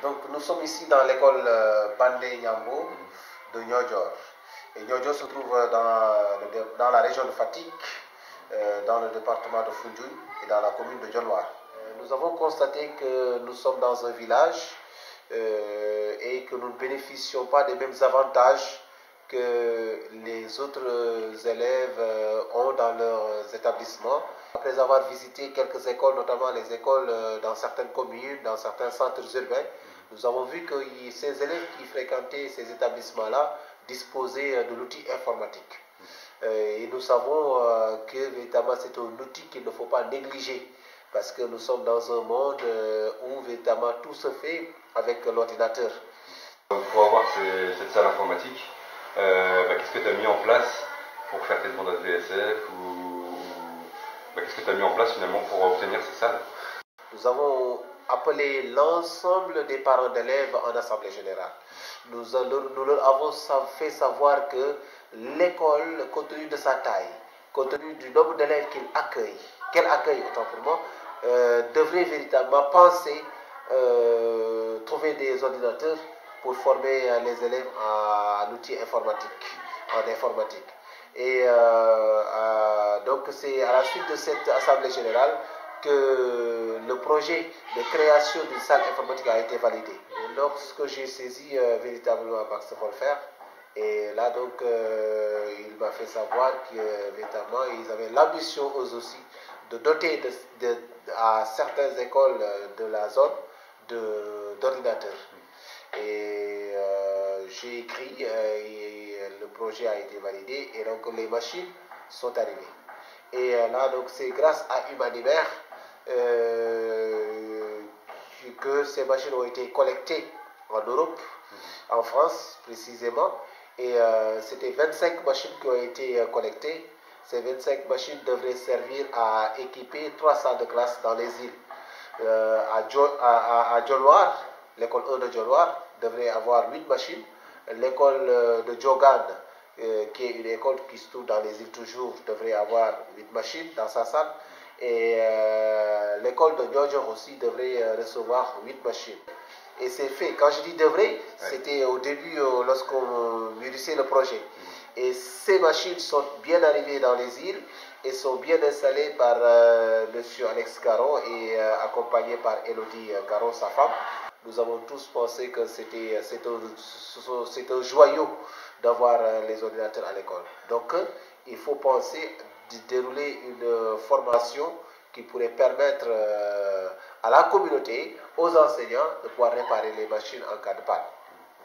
Donc nous sommes ici dans l'école Bandé Nyambo de Niodior. Et Niodior se trouve dans la région de Fatick, dans le département de Foundiougne et dans la commune de Dionewar. Nous avons constaté que nous sommes dans un village et que nous ne bénéficions pas des mêmes avantages que les autres élèves ont dans leurs établissements. Après avoir visité quelques écoles, notamment les écoles dans certaines communes, dans certains centres urbains, nous avons vu que ces élèves qui fréquentaient ces établissements-là disposaient de l'outil informatique. Et nous savons que véritablement c'est un outil qu'il ne faut pas négliger parce que nous sommes dans un monde où véritablement tout se fait avec l'ordinateur. Pour avoir cette salle informatique, qu'est-ce que tu as mis en place pour faire tes demandes à VSF qu'est-ce que tu as mis en place finalement pour obtenir ces salles? Nous avons appelé l'ensemble des parents d'élèves en assemblée générale. Nous leur avons fait savoir que l'école, compte tenu de sa taille, compte tenu du nombre d'élèves qu'elle accueille autant pour moi, devrait véritablement penser trouver des ordinateurs pour former les élèves à l'outil informatique, en informatique. Et donc c'est à la suite de cette assemblée générale que le projet de création d'une salle informatique a été validé. Et lorsque j'ai saisi véritablement Max Wolfer, et là donc il m'a fait savoir que véritablement ils avaient l'ambition eux aussi de doter à certaines écoles de la zone d'ordinateurs. Et j'ai écrit et le projet a été validé et donc les machines sont arrivées. Et là donc c'est grâce à Humanimer que ces machines ont été collectées en Europe, en France précisément, et c'était 25 machines qui ont été collectées. Ces 25 machines devraient servir à équiper 3 salles de classe dans les îles. À Dionewar, l'école 1 de Dionewar devrait avoir 8 machines. L'école de Diogan, qui est une école qui se trouve dans les îles toujours, devrait avoir 8 machines dans sa salle. Et l'école de Niodior aussi devrait recevoir 8 machines. Et c'est fait. Quand je dis devrait, c'était au début lorsqu'on mûrissait le projet. Et ces machines sont bien arrivées dans les îles et sont bien installées par M. Alex Caron et accompagnées par Elodie Caron, sa femme. Nous avons tous pensé que c'est un joyau d'avoir les ordinateurs à l'école. Donc, il faut penser de dérouler une formation qui pourrait permettre à la communauté, aux enseignants, de pouvoir réparer les machines en cas de panne.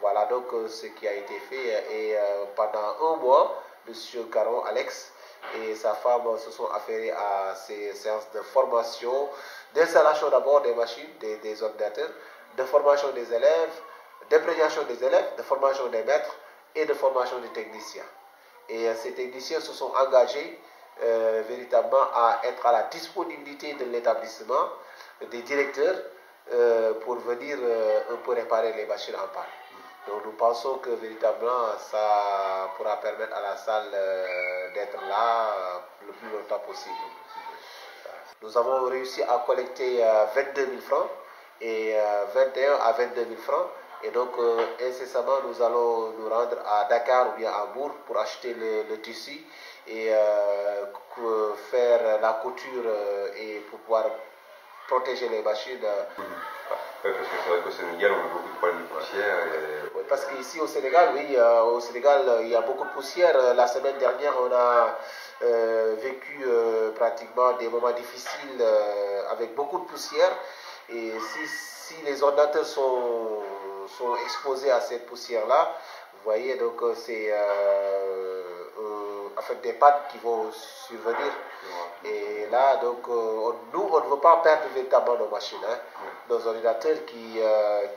Voilà donc ce qui a été fait. Et pendant un mois, M. Caron, Alex, et sa femme se sont affairés à ces séances de formation, d'installation d'abord des machines, des ordinateurs, de formation des élèves, d'imprégnation des élèves, de formation des maîtres et de formation des techniciens. Et ces techniciens se sont engagés véritablement à être à la disponibilité de l'établissement, des directeurs, pour venir un peu réparer les machines en panne. Donc nous pensons que véritablement ça pourra permettre à la salle d'être là le plus longtemps possible. Nous avons réussi à collecter 22 000 francs et 21 à 22 000 francs. Et donc incessamment nous allons nous rendre à Dakar ou bien à Hambourg pour acheter le tissu et faire la couture et pour pouvoir protéger les machines. Parce que c'est vrai qu'au Sénégal, on a beaucoup de problèmes de poussière. Oui, parce qu'ici au Sénégal, il y a beaucoup de poussière. La semaine dernière, on a vécu pratiquement des moments difficiles avec beaucoup de poussière. Et si les ordinateurs sont exposés à cette poussière-là, vous voyez, donc c'est en fait des pannes qui vont survenir. Et là, donc, nous, on ne veut pas perdre véritablement nos machines, nos ordinateurs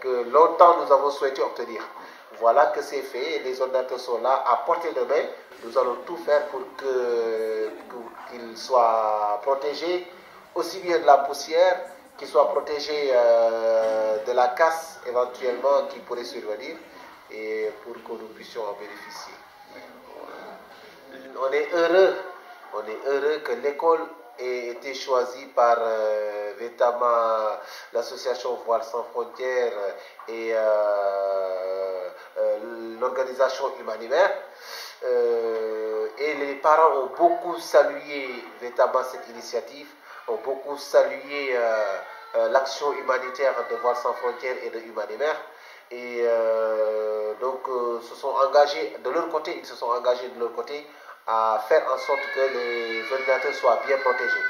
que longtemps nous avons souhaité obtenir. Voilà que c'est fait, les ordinateurs sont là à portée de main. Nous allons tout faire pour qu'ils soient protégés, aussi bien de la poussière, qu'ils soient protégés de la casse éventuellement qui pourrait survenir, et pour que nous puissions en bénéficier. On est heureux que l'école été choisi par véritablement l'association Voile sans frontières et l'organisation Humanimaire. Et les parents ont beaucoup salué véritablement cette initiative, ont beaucoup salué l'action humanitaire de Voile sans frontières et de Humanimaire. Et donc se sont engagés de leur côté, ils se sont engagés de leur côté à faire en sorte que les ordinateurs soient bien protégés.